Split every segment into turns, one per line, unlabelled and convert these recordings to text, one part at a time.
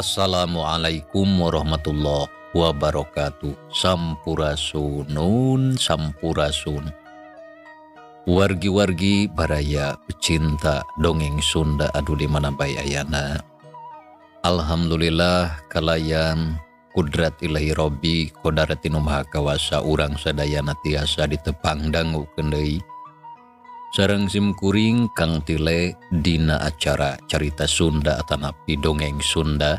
Assalamualaikum warahmatullahi wabarakatuh. Sampurasun, sampurasun. Wargi-wargi baraya pecinta dongeng Sunda adu di mana bae ayana. Alhamdulillah kalayan kudrat ilahi robbi qodaratin maha kawasa urang sadayana tiasa ditepang dangu kendai. Sareng simkuring Kang Tile dina acara carita Sunda atanapi dongeng Sunda.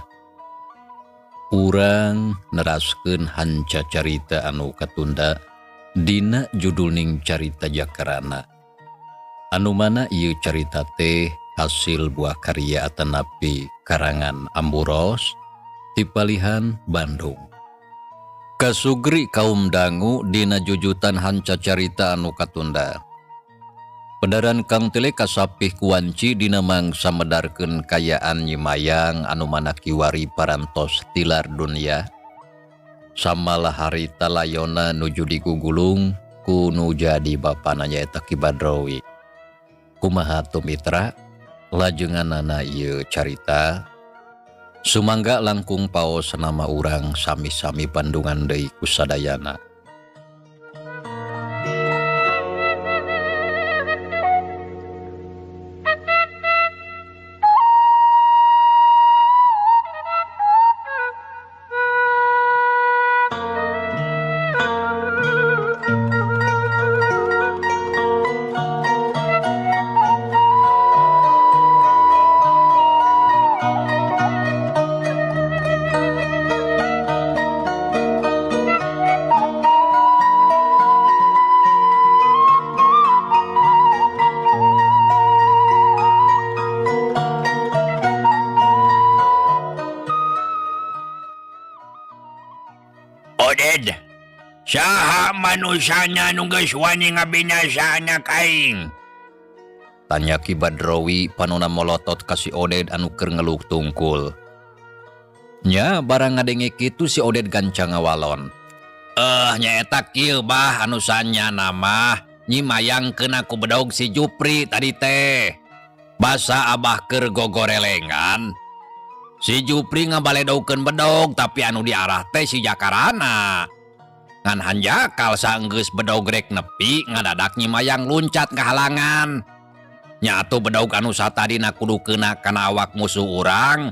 Urang neraskeun hanca carita anu katunda dina judulning carita Jakarana. Anu mana ieu carita teh hasil buah karya atanapi karangan Amburos Tipalihan Bandung. Kasugri kaum dangu dina jujutan hanca carita anu katunda. Pedaran Kang Tile kasapih kuanci dina mangsa medarkeun kayaan nyimayang anu mana kiwari parantos tilar dunia. Samalah harita layona nuju digugulung ku nu jadi bapana nyaeta Ki Badrowi. Kumaha tumitra lajenganana ieu carita. Sumangga langkung paos nama urang sami-sami pandungan deui ku sadayana.
Oded, saha manusana nu geus wani ngabinasana kaing?
Tanya Ki Badrowi panuna molotot ka si Oded anu keur ngeluk tungkul. Nya barang ngadenge kitu si Oded gancang ngawalon.
Nyaeta kieu bah anu sanyana mah nyimayangkeun aku bedog si Jupri tadi teh. Basa abah keur gogorelengan. Si Jupri ngabaledogkeun bedog tapi anu diarah teh si Jakarana. Ngan hanjakal saenggeus bedog rek nepi ngadadak nyimayang luncat ka halangan. Nya atuh bedog anu satadina kudu keuna kana awak musuh urang.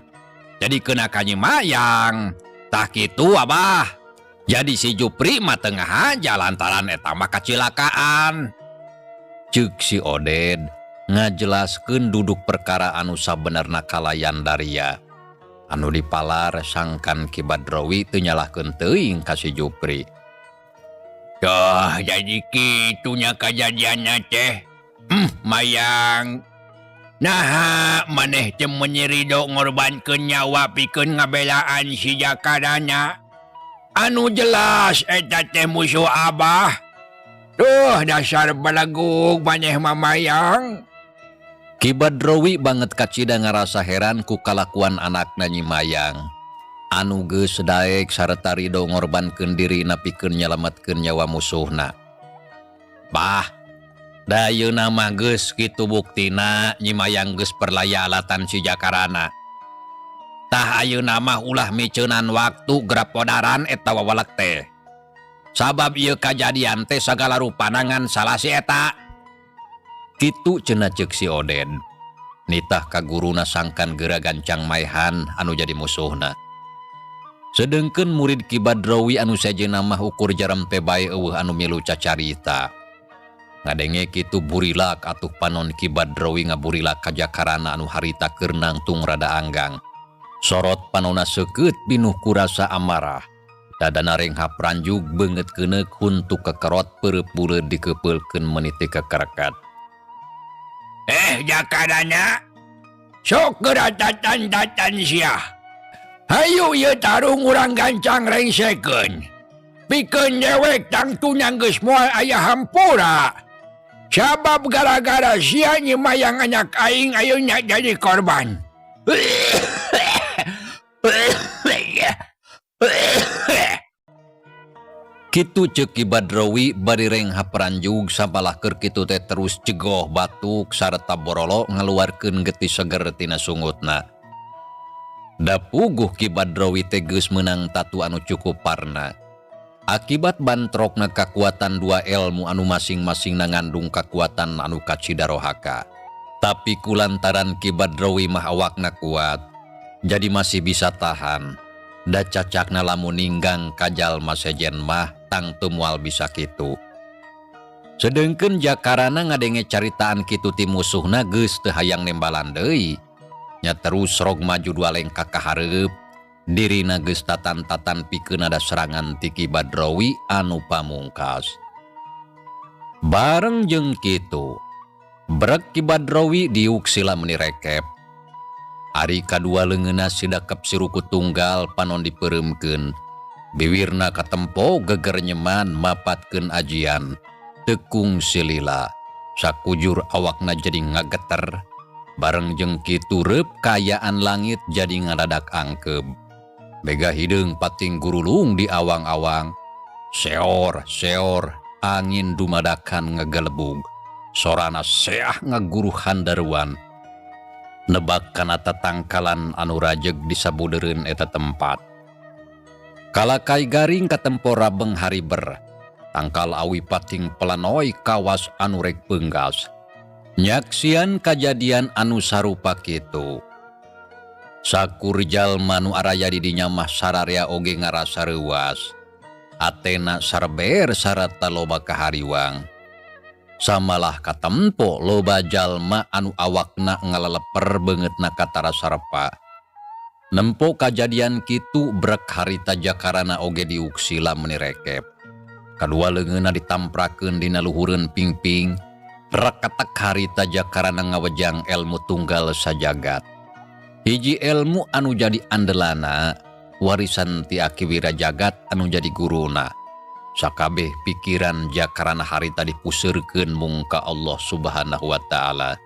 Jadi keuna ka nyimayang. Tah kitu abah. Jadi si Jupri mah tengah aja lantaran eta mah kacilakaan.
Ceuk si Oded ngajelaskeun duduk perkara anu sabenerna kalayan daria. Anu dipalar sangkan Ki Badrowi teu nyalahkeun teuing ka si Jupri.
Jadi kitunya kejadiannya teh. Mayang. Nah, maneh teh menyerido ngorbankeun nyawa pikeun ngabelaan si Jakarana. Anu jelas eta teh musuh abah. Dasar balagug maneh mamayang.
Ki Badrowi banget kacida ngarasa heran ku kalakuan anakna nyimayang. Anu geus daek sarta ridho ngorbankeun dirina pikeun nyalametkeun nyawa musuhna. Bah, dayeuna mah geus kitu buktina nyimayang geus perlaya alatan si Jakarana. Tah ayeuna mah ulah miceunan waktu gerap podaran eta wawalek teh. Sabab ieu kajadian teh sagala rupana ngan salah si eta. Kitu cenah ceuk si Oded. Nitah ka guruna sangkan geura gancang maehan anu jadi musuhna. Sedengkeun murid Ki Badrawi anu sejenna mah ukur jaram teh bae eueuh anu milu cacarita. Ngadenge kitu burilak atuh panon Ki Badrawi ngaburilak ka Jakarana anu harita keur nangtung rada anggang. Sorot panonna seukeut binuh ku rasa amarah. Dadana renghap ranjug beungeut keuneuk huntuk kekerot peureub buleud dikepeulkeun menit teu kakareket.
Jakarana, sok keratatan-tatan sia. Hayu ieu tarung urang gancang rengsekeun. Pikeun dewek tangtunang geus moal aya hampura. Sabab gara-gara sia nyemayang anak aing ayeuna jadi korban.
Kitu ceuk Ki Badrawi bari renghap ranjug sabalah keur kitu teh terus cegoh batuk sarta borolo ngaluarkeun getih seger tina sungutna. Da puguh Ki Badrawi teh geus meunang tatu anu cukup parna. Akibat bantrokna kakuatan dua ilmu anu masing-masing ngandung kakuatan anu kacidarohaka. Tapi kulantaran Ki Badrawi mah awakna kuat, jadi masih bisa tahan. Da cacakna lamun ninggang kajalma sejen mah tang teu moal bisa kitu. Sedengkeun Jakarana ngadenge caritaan kitu ti musuhna geus teu hayang nembalan deui. Nya terus rog maju dua lengkah ka hareup. Dirina geus tatan-tatan pikeun ada serangan ti Ki Badrawi anu pamungkas. Bareng jeung kitu, brek Ki Badrawi diuk sila meuni rekep. Ari kadua leungeunna sidakep siruku tunggal panon dipeureumkeun. Biwirna katempo geger nyeman mapatkeun ajian. Tekung silila, sakujur awakna jadi ngageter. Bareng jeung kitu reup kayaan langit jadi ngadadak angkeub. Bega hideung pating gurulung di awang-awang. Seor, seor, angin dumadakan ngegelebug. Sorana seah ngaguru handaruan. Nebak kana tatangkalan anu rajeg di sabudeureun eta tempat. Kalakai garing katempo rabeng hariber. Tangkal awi pating pelanoy kawas anu rek beunggas. Nyaksian kajadian anu sarupa kitu. Sakur jalma nu araya di dinya mah sararea oge ngarasa reuas. Atena sarber sarata loba kahariwang. Samalah katempo loba jalma anu awakna ngaleleper beungeutna katara sarepa. Nempo kajadian kitu brek harita Jakarana oge diuksila meuni rekep. Kadua leungeunna ditamprakeun dina luhureun pingping. Rakatak harita Jakarana ngawejang ilmu tunggal sajagat. Hiji ilmu anu jadi andelana, warisan ti Aki Wirajagat anu jadi guruna. Sakabeh pikiran Jakarana harita dipuseurkeun mung ka Allah Subhanahu wa taala.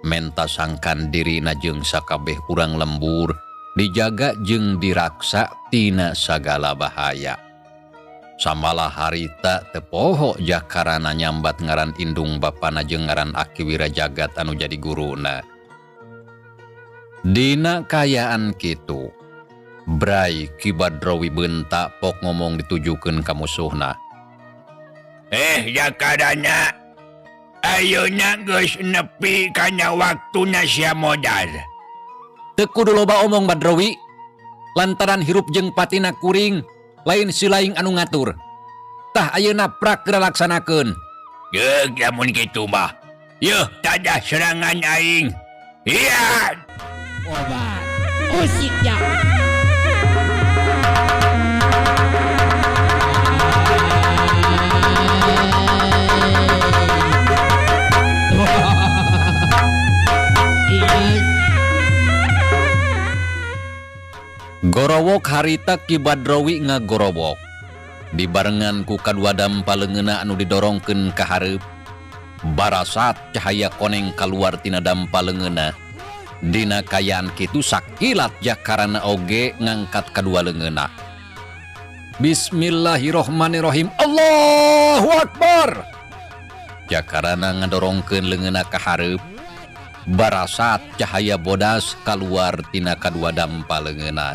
Menta sangkan dirina jeung sakabeh urang lembur, dijaga jeung diraksa tina sagala bahaya. Samalah harita teu poho Jakarana nyambat ngaran indung bapana jeung ngaran Aki Wirajagat anu jadi guruna. Dina kayaan kitu, Bray Ki Badrawi beuntak pok ngomong ditujukeun ka musuhna.
Jakarana, ayeuna geus nepi kana waktuna sia modal.
Teu kudu loba omong Badrawi, lantaran hirup jeung patina kuring, lain silaing anu ngatur. Tah ayeuna prak laksanakeun.
Yeug lamun kitu mah. Yeuh tadah serangan aing. Iya.
Obat musiknya.
Gorowok harita Ki Badrawi ngagorowok. Dibarengan ku kadua dampaleungeunna anu didorongkeun ka hareup. Barasat cahaya koneng kaluar tina dampaleungeunna. Dina kayaan kitu sakilat Jakarana oge ngangkat kadua leungeunna. Bismillahirrohmanirrohim. Allahu Akbar. Jakarana ngadorongkeun leungeunna ka hareup. Barasat cahaya bodas kaluar tina kadua dampaleungeunna.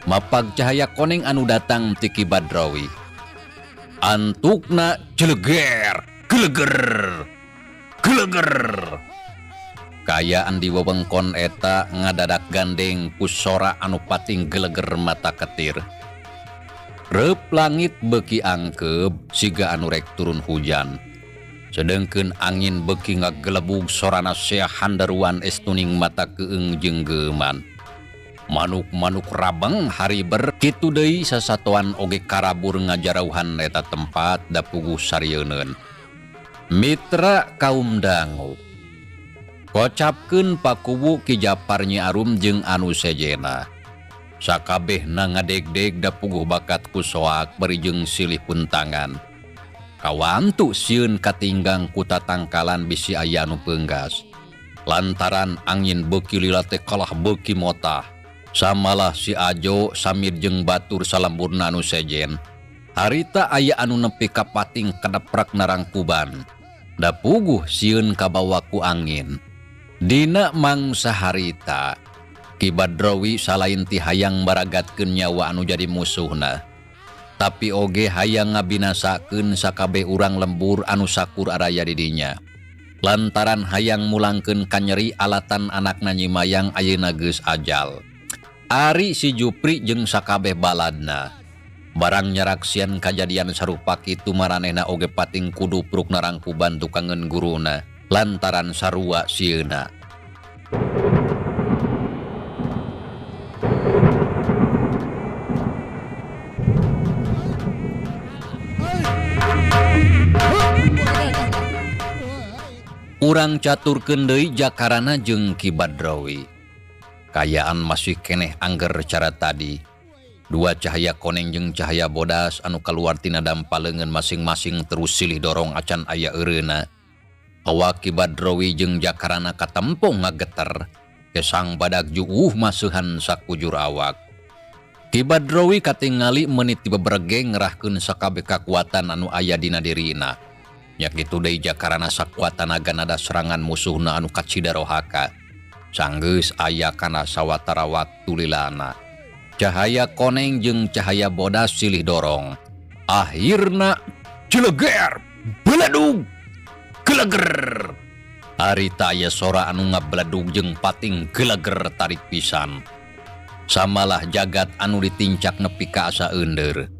Mapag cahaya koneng anu datang ti Ki Badrawi. Antukna jeleger, geleger, geleger. Kayaan di wewengkon eta ngadadak gandeng ku sora anu pating geleger mata ketir. Reup langit beuki angkeb siga anu rek turun hujan. Sedengkeun angin beuki ngagelebug sorana sea handaruan estuning mata keung jeung geuman. Manuk-manuk rabeng hariber kitu deui sasatoan oge karabur ngajarauhan eta tempat da puguh sarieun. Mitra kaum dangu. Kocapkeun pakubu Ki Japar Nyi Arum jeung anu sejena. Sakabehna ngadeg-deg da puguh bakat ku soak bari jeung silih puntangan. Kawantu sieun katinggang ku tatangkalan bisi aya anu peunggas. Lantaran angin beuki lila teh kalah beuki motah. Samalah si Ajo samir jeung batur salamburna anu sejen. Harita aya anu nepi ka pating kadeprak narangkuban. Da puguh sieun kabawa ku angin. Dina mangsa harita Ki Badrowi salain ti hayang baragatkeun nyawa anu jadi musuhna, tapi oge hayang ngabinasakeun sakabeh urang lembur anu sakur araya di dinya. Lantaran hayang mulangkeun kanyeri alatan anakna Nyi Mayang ayeuna geus ajal. Ari si Jupri jeung sakabeh baladna barang nyaraksian kajadian sarupa kitu maranehna oge pating kudu pruk narangkuban tukangeun guruna lantaran sarua sieuna. Urang caturkeun deui jakarana jeung Ki Badrowi. Kayaan masih keneh angger cara tadi. Dua cahaya koneng jeung cahaya bodas anu kaluar tina dampaleungeun masing-masing terus silih dorong acan aya eureuna. Awak Ki Badrowi jeung jakarana katempo ngageter kesang badag juuh maseuhan sakujur awak. Ki Badrowi katingali menit dibeberge ngerahkeun sakabeh kakuatan anu aya dina dirina. Nya kitu deui jakarana sakuat tanaga nada serangan musuhna anu kacidarohaka. Sanggeus aya kana sawatara waktu lilana. Cahaya koneng jeung cahaya bodas silih dorong. Akhirna cileger, beledug, geleger. Harita aya sora anu ngabeledug jeung pating geleger tarik pisan. Samalah jagat anu ditincak nepi ka asa eundeur.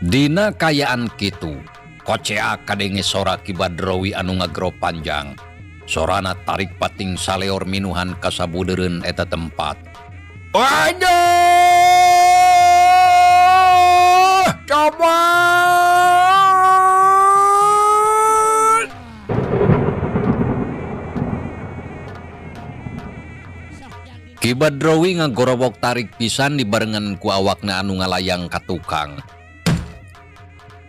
Dina kayaan kitu, kocea kadenge sora Ki Badrowi anu ngagro panjang. Sorana tarik pating saleor minuhan kasabudeureun eta tempat. Aduh! Coba! Ki Badrowi ngagorobok tarik pisan dibarengan ku awakna anu ngalayang ka tukang.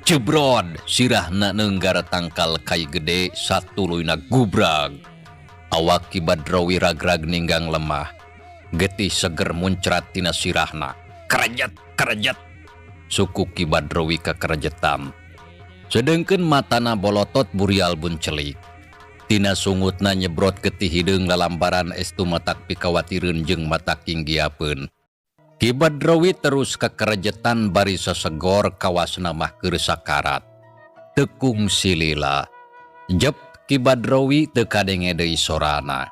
Cebrod sirahna neunggara tangkal kai gede satuluyna gubrag. Awak Ki Badrowi ragrag ninggang lemah. Getih seger muncrat tina sirahna. Kerejat. Suku Ki Badrowi kakerejetan. Sedengkeun matana bolotot burial buncelik. Tina sungutna nyebrot getih hideung lalambaran estu matak pikawatireun jeung matak inggiapeun. Ki Badrowi terus kekerejetan bari sesegor kawasna mah keur sakarat. Tekung silila. Jep Ki Badrowi teu kadenge deui sorana.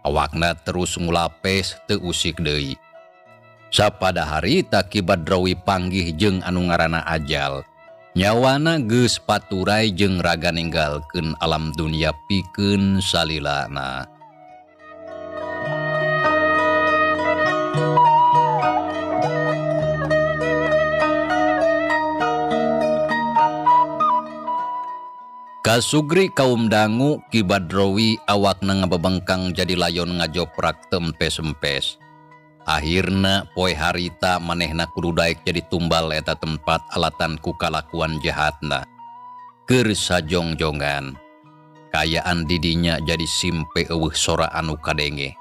Awakna terus ngulapes teu usik deui. Sapada harita Ki Badrowi panggih jeung anu ngaranna ajal. Nyawana geus paturai jeung raga ninggalkeun alam dunia pikeun salilana. Kasugri kaum dangu Ki Badrowi awakna ngabebengkang jadi layon ngajoprak tempes-empes. Akhirna poe harita manehna kudu daek jadi tumbal eta tempat alatan ku kalakuan jahatna. Keur sajongjongan. Kayaan didinya jadi simpe eueuh sora anu kadenge.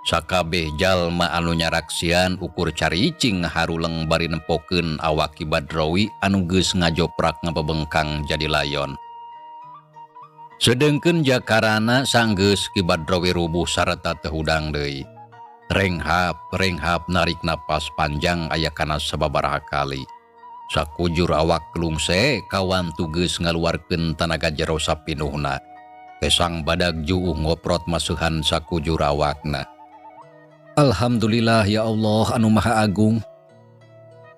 Sakabeh jalma anu nyaraksian ukur caricing haruleng bari nempokeun awak Ki Badrowi anu geus ngajoprak ngabebengkang jadi layon. Sedengkeun jakarana sanggeus Ki Badrowi rubuh sareta teu hudang deui. Renghap narik napas panjang aya kana sababaraha kali. Sakujur awak kelungse kawan tugeus ngaluarkeun tanaga jero sapinuhna. Kesang badag juuh ngoprot masuhan sakujur awakna. Alhamdulillah ya Allah anu maha agung.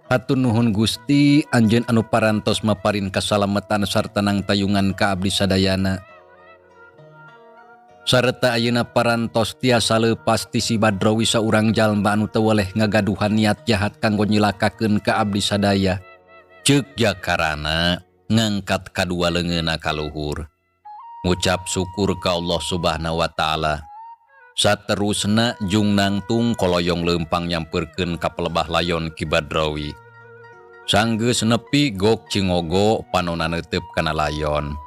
Hatur nuhun Gusti, anjeun anu parantos maparin kasalametan sarta nang tayungan ka abdi sadayana. Sarta ayeuna parantos tiasa leupas ti si Badrawi saurang jalma anu teu weleh ngagaduhan niat jahat kanggo nyilakakeun ka abdi sadaya. Ceuk Jakarana ngangkat kadua leungeunna ka luhur. Ngucap syukur ka Allah Subhanahu wa taala. Saterusna jung nangtung koloyong leumpang nyampeurkeun ka pelebah layon Ki Badrawi. Sanggeus nepi gok cingogo panonna neuteup kana layon.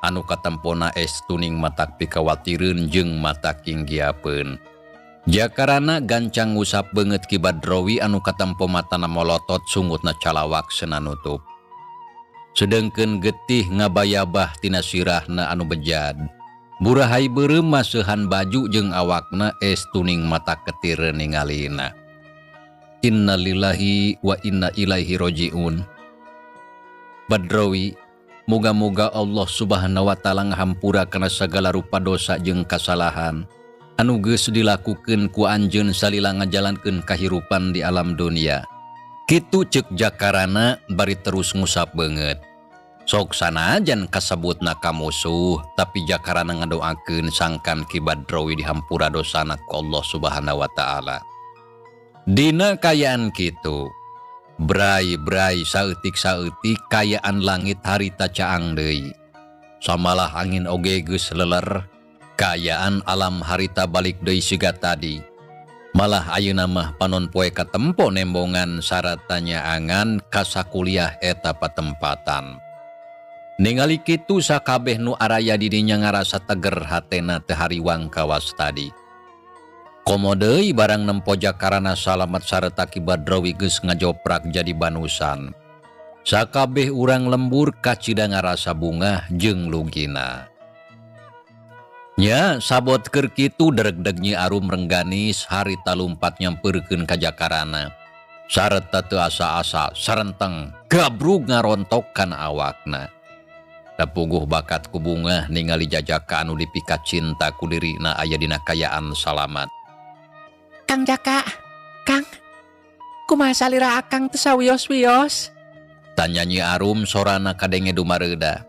Anu katempona es tuning matak pikawatireun jeung matak kinggiapeun. Jakarana gancang ngusap beungeut Ki Badrawi anu katempo matana molotot sungutna calawak seuna nutup. Sedengkeun getih ngabayabah tina sirahna anu bejad. Burahay beureum maseuhan baju jeung awakna es tuning matak ketireun ningalina. Innalillahi wa inna ilaihi rojiun. Badrawi, moga-moga Allah Subhanahu wa taala ngahampura kana sagala rupa dosa jeung kasalahan anu geus dilakukeun ku anjeun salila ngajalankeun kahirupan di alam dunia. Kitu ceuk Jakarana bari terus ngusap beungeut. Sok sanajan kasebutna ka musuh, tapi Jakarana ngadoakeun sangkan Ki Badrawi dihampura dosana ku Allah Subhanahu wa taala. Dina kayaan kitu, brai-brai saeutik-saeutik kayaan langit harita caang deui. Samalah angin oge geus leler, kayaan alam harita balik deui siga tadi. Malah ayeuna mah panon poe katempo nembongan sarata nyaangan ka sakuliah eta patempatan. Ningali kitu sakabeh nu araya di dinya ngarasa teger hatena teu hariwang kawas tadi. Komo deui barang nempo Jakarana salamet sareta Ki Badrawi geus ngajoprak jadi banusan. Sakabeh urang lembur kacida ngarasa bungah jeung lugina. Nya sabot keur kitu dereg-deg Nyi Arum rengganis harita lumpat nyampeurkeun ka Jakarana. Sareta teu asa-asa sarenteng gabrug ngarontok kana awakna. Da puguh bakat ku bungah ningali jajaka anu dipikat cinta ku dirina aya dina kayaan salamat.
Kang Jaka, Kang, kumaha salira akang teu sawios-wios?
Tanya Nyi Arum sorana kadenge dumareuda.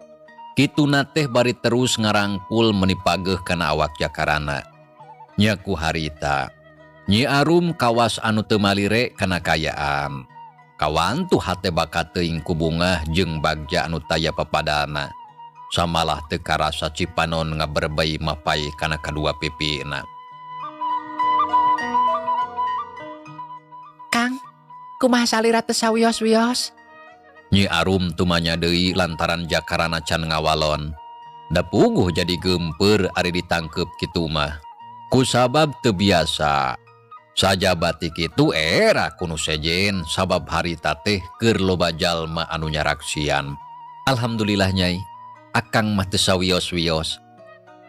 Kituna teh bari terus ngarangkul meuni pageuh kana awak Jakarana. Nya ku harita, Nyi Arum kawas anu teu malire kana kayaan. Kawantu hate bakat teuing ku bungah jeung bagja anu taya papadana. Samalah teu karasa cipanon ngaberbei mapai kana kadua pipina.
Kang, kumaha salira teu sawios-wios?
Nyi Arum tumanya deui lantaran Jakarana can ngawalon. Da puguh jadi gempeur ari ditangkep kitu mah. Kusabab teu biasa. Sajabati kitu era kuno sejen sabab harita teh keur loba jalma anu nyaraksian. Alhamdulillah Nyai, akang mah teu sawios-wios.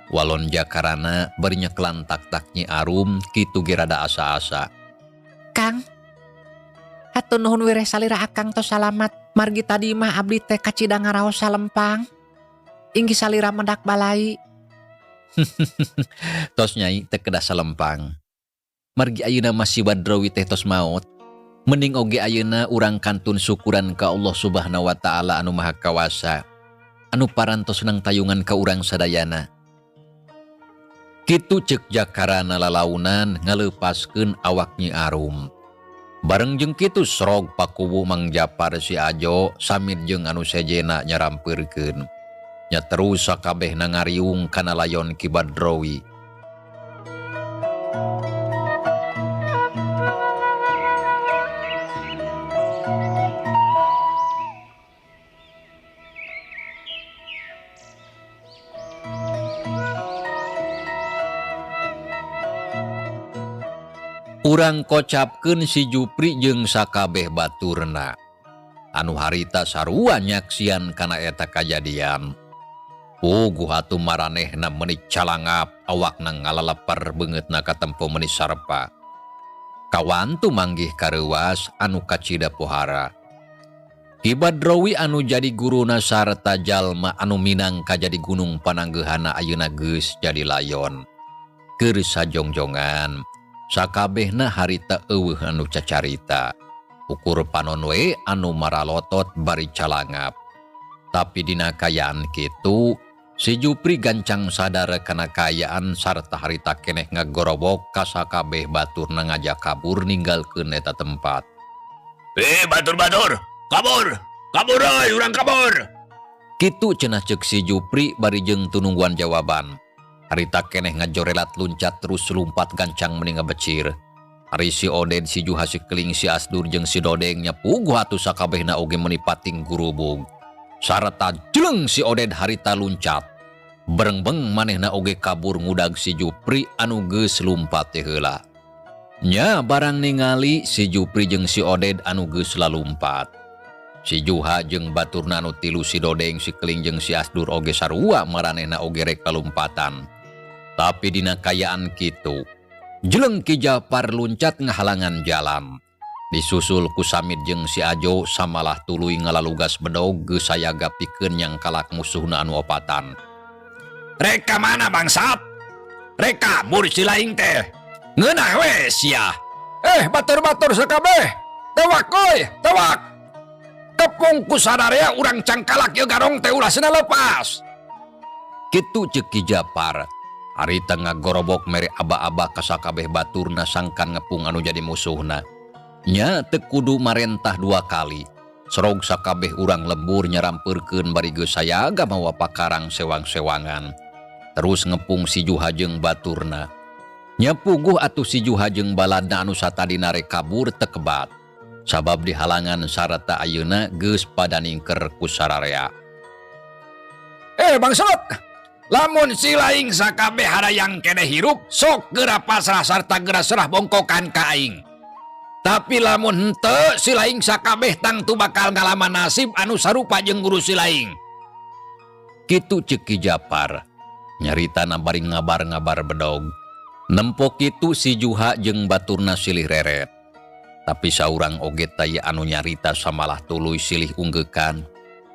Walon Jakarana bari nyeklan tak-tak Nyi Arum kitu ge rada asa-asa.
Kang, hatur nuhun wireh salira akang tos salamat. Margi tadi mah abdi teh kacida ngaraos salempang. Inggi salira mendak balai.
Tos Nyai teh kedah salempang. Margi ayeuna masih Badrawi teh tos maot. Mending oge ayeuna urang kantun syukuran ka Allah Subhanahu wa taala anu maha kawasa. Anu parantos nang tayungan ka urang sadayana. Kitu ceuk Jakarana lalaunan ngaleupaskeun awak Nyi Arum. Bareng jeung kitu srog pakuwu Mang Japar si Ajo samit jeung anu sejena nyarampeurkeun. Nya terus sakabehna ngariung kana layon Ki Badrawi. Urang kocapkeun si Jupri jeung sakabeh baturna. Anu harita sarua nyaksian kana eta kajadian. Puguh atuh maranehna meuni calangap awakna ngalalapar beungeutna katempo meuni sarpa. Kawantu manggih kareuwas anu kacida pohara. Ki Badrawi anu jadi guruna sarta jalma anu minangka jadi gunung pananggeuhanna ayeuna geus jadi layon. Keur sajongjongan sakabehna harita eueuh anu cacarita. ukur panonwe anu maralotot bari calangap. Tapi dina kayaan kitu si Jupri gancang sadar kana kayaan sarta harita keneh ngagorobok ka sakabeh baturna ngajak kabur ninggalkeun eta tempat.
Batur, kabur euy, urang kabur.
Kitu cenah ceuk si Jupri bari jeung tunungguan jawaban. Harita keneh ngajorelat luncat terus lumpat gancang mending ngabecir. Ari si Oded, si Juha, si Keling, si Asdur jeung si Dodeng nyapuguh atuh sakabehna oge meuni pating gurubug. Sarta jeleng si Oded harita luncat. Berengbeng manehna oge kabur ngudag si Jupri anu geus lumpat teh heula. Nya barang ningali si Jupri jeung si Oded anu geus lalumpat. Si Juha jeung baturna anu tilu si Dodeng, si Keling jeung si Asdur oge sarua maranehna oge rek kalumpatan. Tapi dina kayaan kitu, jeleng Ki Japar luncat ngahalangan jalan. Disusul ku Samid jeung si Ajo samalah tuluy ngalalugas bedog geus sayaga pikeun nyangkalak musuhna anu opatan.
Reka mana bangsat? Reka kabur si laing teh. Ngeunah we sia.
Batur-batur sakabeh. Tewak koy, tewak. Kepung ku sadarea urang cangkalak ieu garong teh ulasna lepas.
Kitu ceuk Ki Japar. Harita ngagorobok mere aba-aba ka sakabeh baturna sangkan ngepung anu jadi musuhna. Nya teu kudu marentah 2 kali. Serog sakabeh urang lembur nyarampeurkeun bari geus sayaga mawa pakarang sewang-sewangan. Terus ngepung si Juha jeung baturna. Nya puguh atuh si Juha jeung baladna anu satadina rek kabur teu kebat. Sabab dihalangan sarta ayeuna geus pada ningker ku sararea.
Bangsat. Lamun si laing sakabeh harayang keneh hirup, sok geura pasrah sarta geura serah bongkokan ka aing. Tapi lamun henteu si laing sakabeh tangtu bakal ngalaman nasib anu sarupa jeung guru si laing.
Kitu ceuk Ki Japar. Nyaritana bari ngabar-ngabar bedog. Nempok kitu si Juha jeung baturna silih reret. Tapi saurang oge taya anu nyarita samalah tuluy silih unggeukan.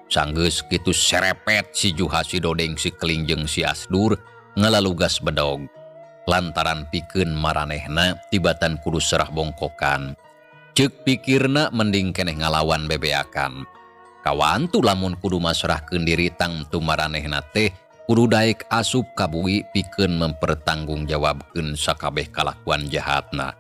Sanggeus kitu serepet si Juha, si Dodeng, si Keling jeung si Asdur ngalalugas bedog. Lantaran pikeun maranehna tibatan kudu serah bongkokan. Ceuk pikirna mending keneh ngalawan bebeakan. Kawantu lamun kudu masrahkeun diri tangtu maranehna teh kudu daek asup kabui pikeun mempertanggungjawabkeun sakabeh kalakuan jahatna.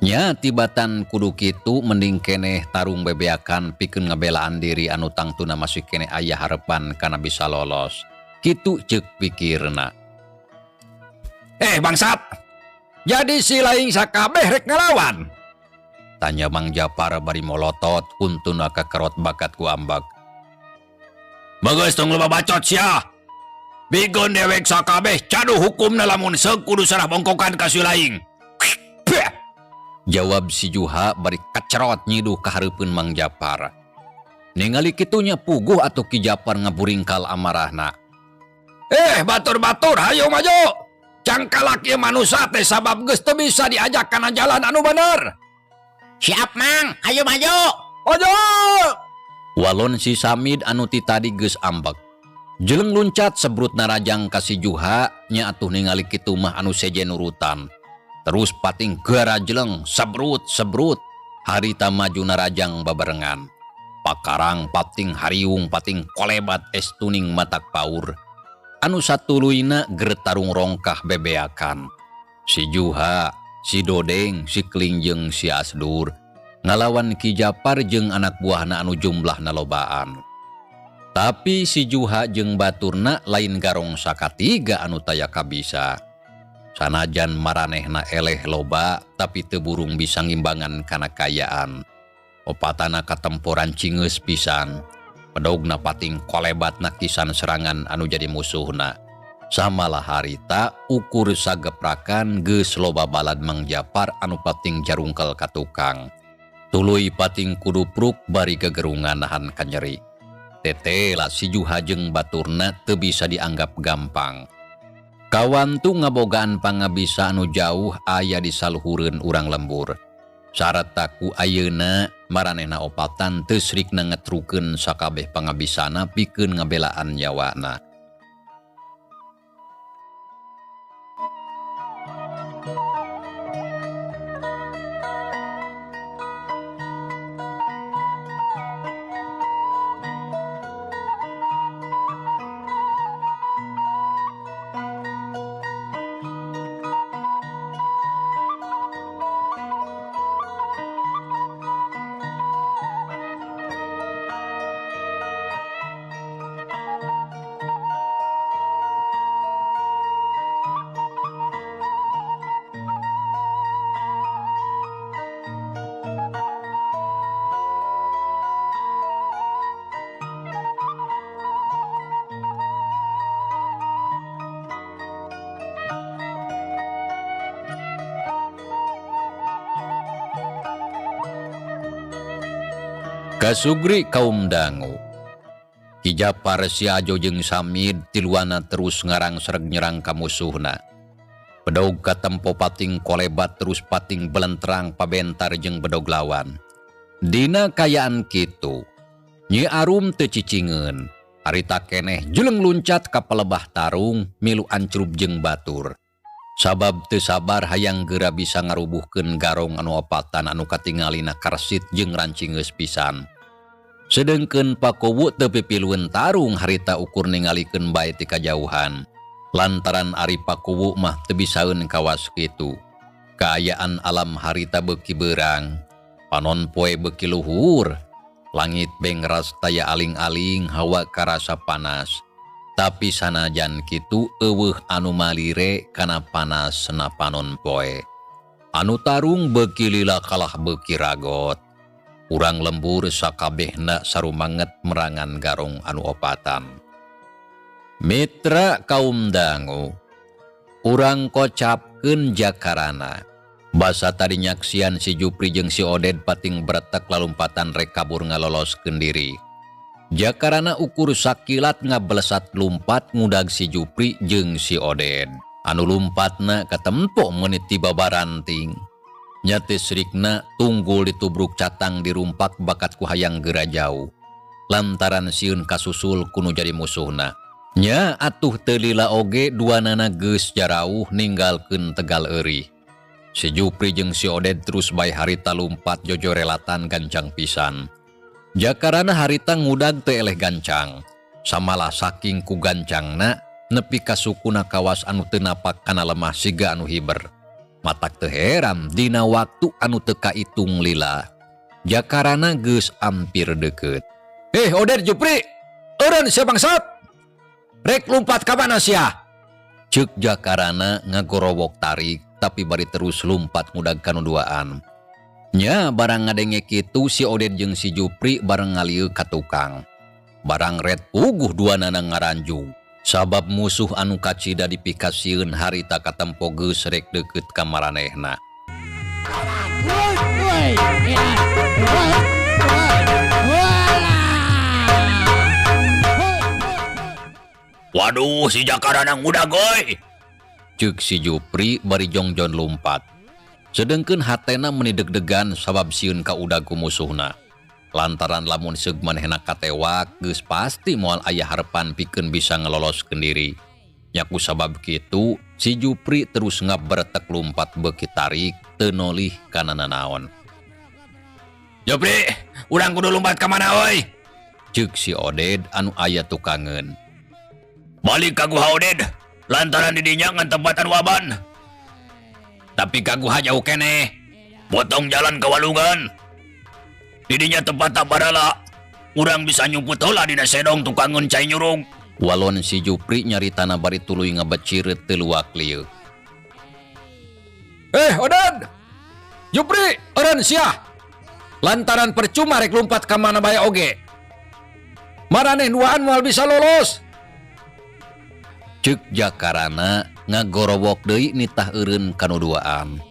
Nya tibatan kudu kitu mending keneh tarung bebeakan pikeun ngabelaan diri anu tangtuna masih keneh aya harepan kana bisa lolos. Kitu ceuk pikirna.
Bangsat. Jadi si laing sakabeh rek ngalawan.
Tanya Mang Japar bari molotot kuntuna kakerot bakat ku ambak.
Bagus tong loba bacot sia. Bigon dewek sakabeh caduh hukumna lamun seuk kudu sarah bongkokan ka si laing.
Jawab si Juha bari kacerot nyiduh ka hareupeun Mang Japar. Ningali kitunya puguh atuh Ki Japar ngaburingkal amarahna.
Batur-batur hayo maju. Cangkalak ieu manusia teh sabab geus teu bisa diajak kana jalan anu bener.
Siap Mang, ayo maju.
Maju.
Walon si Samid anu ti tadi geus ambek. Jeleng luncat sebrut narajang ka si Juha nya atuh ningali kitu mah anu seje nurutan. Terus pating geura jeleng sebrut harita maju narajang babarengan. Pakarang pating hariung pating kolebat estuning matak paur. Anu satuluyna gertarung rongkah bebeakan. Si Juha, si Dodeng, si Keling jeung si Asdur ngalawan Ki Japar jeung anak buahna anu jumlahna lobaan. Tapi si Juha jeung baturna lain garong sakatiga anu taya kabisa. Sanajan maranehna eleh loba tapi teu burung bisa ngimbangan kana kayaan. Opatana katemporan cingeus pisan. Pedogna pating kolebat nakisan serangan anu jadi musuhna. Samalah harita ukur sageprakan geus loba balad Mang Japar anu pating jarungkel ka tukang. Tuluy pating kudupruk bari gegerungan nahan kanyeri. Tetela si Juha jeung baturna teu bisa dianggap gampang. Kawan tu ngabogaan pangabisa anu jauh aya di saluhureun urang lembur. Sarata ku ayeuna maranehna opatan teu srikna ngetrukeun sakabeh pangabisana pikeun ngabelaan nyawana. Kasugri kaum dangu. Ki Japar si Ajo jeung Samid tiluana terus ngarang sereg nyerang ka musuhna. Bedog katempo pating kolebat terus pating belentrang pabentar jeung bedog lawan. Dina kayaan kitu, Nyi Arum teu cicingeun. Harita keneh jeleng luncat ka pelebah tarung milu ancrup jeung batur. Sabab teu sabar hayang geura bisa ngarubuhkeun garong anu opatan anu katingalina karsit jeung rancingeus pisan. Sedengkeun Pakowu teu pipilueun tarung harita ukur ningalikeun bae ti kajauhan. Lantaran ari Pakowu mah teu bisaeun kawas kitu. Kaayaan alam harita beuki beurang, panon poe beuki luhur. Langit bengras taya aling-aling hawa karasa panas. Tapi sanajan kitu eueuh anu malire kana panas na panon poe. Anu tarung beuki lila kalah beuki ragot. Urang lembur sakabehna sarumanget merangan garong anu opatan. Mitra kaum dangu, urang kocapkeun jakarana. Basa tadi nyaksian si Jupri jeung si Oded pating bretek lalumpatan rek kabur ngaloloskeun diri. Jakarana ukur sakilat ngablesat lumpat ngudag si Jupri jeung si Oded. Anu lumpatna katempo menit tiba baranting. Nyate sirikna tunggul ditubruk catang dirumpak bakat ku hayang geura jauh. Lantaran sieun kasusul kuno jadi musuhna. Nya atuh teu lila oge duanana geus jarauh ninggalkeun tegal eurih. Si Jupri jeung si Oded terus bae harita lumpat jojorelatan gancang pisan. Jakarana harita ngudag teu eleh gancang. Samalah saking ku gancangna nepi ka sukuna kawas anu teu napak kana lemah siga anu hiber. Matak teu heran dina waktu anu teu kaitung lila. Jakarana geus ampir deukeut. Oded Jupri, eureun sia bangsat. Rek lumpat ka mana sia? Ceuk Jakarana ngagorowok tarik tapi bari terus lumpat ngudag kanu duaan. Nya barang ngadenge kitu si Oded jeung si Jupri bareng ngalieu ka tukang. Barang red puguh duanana ngaranjung. Sabab musuh anu kacida dipikasieun harita katempo geus rek deukeut ka maranehna.
Waduh, si Jakarana ngudag goy.
Ceuk si Jupri bari jongjon lumpat. Sedengkeun hatena meuni deg-degan sabab sieun ka udag ku musuhna. Lantaran lamun seug manehna katewak geus pasti moal aya harepan pikeun bisa ngeloloskeun diri. Nyaku sabab kitu si Jupri terus ngabretek lumpat beuki tarik teu nolih kana nanaon.
Jupri, urang kudu lumpat ka mana euy?
Ceuk si Oded anu aya tukangeun.
Balik ka guha Oded, lantaran di dinya ngan tempat anu aban. Tapi ka guha jauh keneh, potong jalan ke walungan. Di dinya tempat tak barala, urang bisa nyumput heula dina sedong tukangeun cai nyurung.
Walon si Jupri nyaritana bari tuluy ngabecir teu luak lieu.
Oded! Jupri, eureun sia. Lantaran percuma rek lumpat ka mana bae oge. Maraneh duaan moal bisa lolos.
Ceuk Jakarana ngagorowok deui nitah eureun kanu duaan.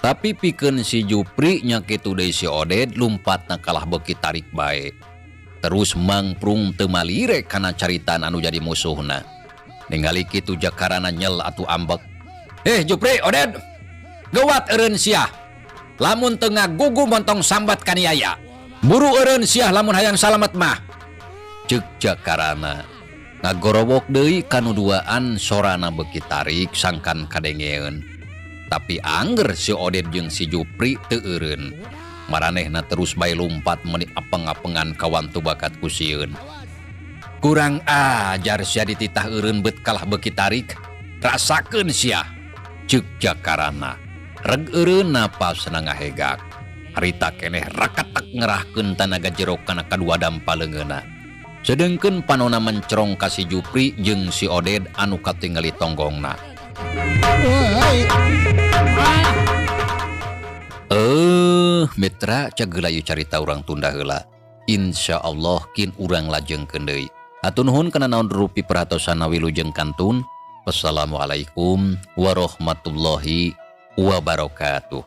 Tapi pikeun si Jupri nya kitu deui si Oded lumpatna kalah beuki tarik bae. Terus mangprung teu malire kana caritan anu jadi musuhna. Ningali kitu Jakarana nyel atuh ambek.
Jupri, Oded. Geuwat eureun sia. Lamun teu ngagugu montong sambat kaniaya. Buru eureun sia lamun hayang salamet mah.
Ceuk Jakarana ngagorowok deui kanu duaan sorana beuki tarik sangkan kadengeun. Tapi angger si Oded jeung si Jupri teu eureun. Maranehna terus bae lumpat meuni apeng-apengan kawantu bakat ku sieun.
Kurang ajar sia dititah eureun beut kalah beuki tarik. Rasakeun sia.
Ceuk Jakarana. Reg eureun napasna ngahegak. Harita keneh rakatak ngerahkeun tanaga jero kana kadua dampaleungeunna. Sedengkeun panona mencrong ka si Jupri jeung si Oded anu katingali tonggongna. Mitra cageulayu carita urang tunda heula. Insyaallah kin urang lajengkeun deui. Hatur nuhun kana naon rupi perhatosan wilujeng kantun. Wassalamualaikum warahmatullahi wabarakatuh.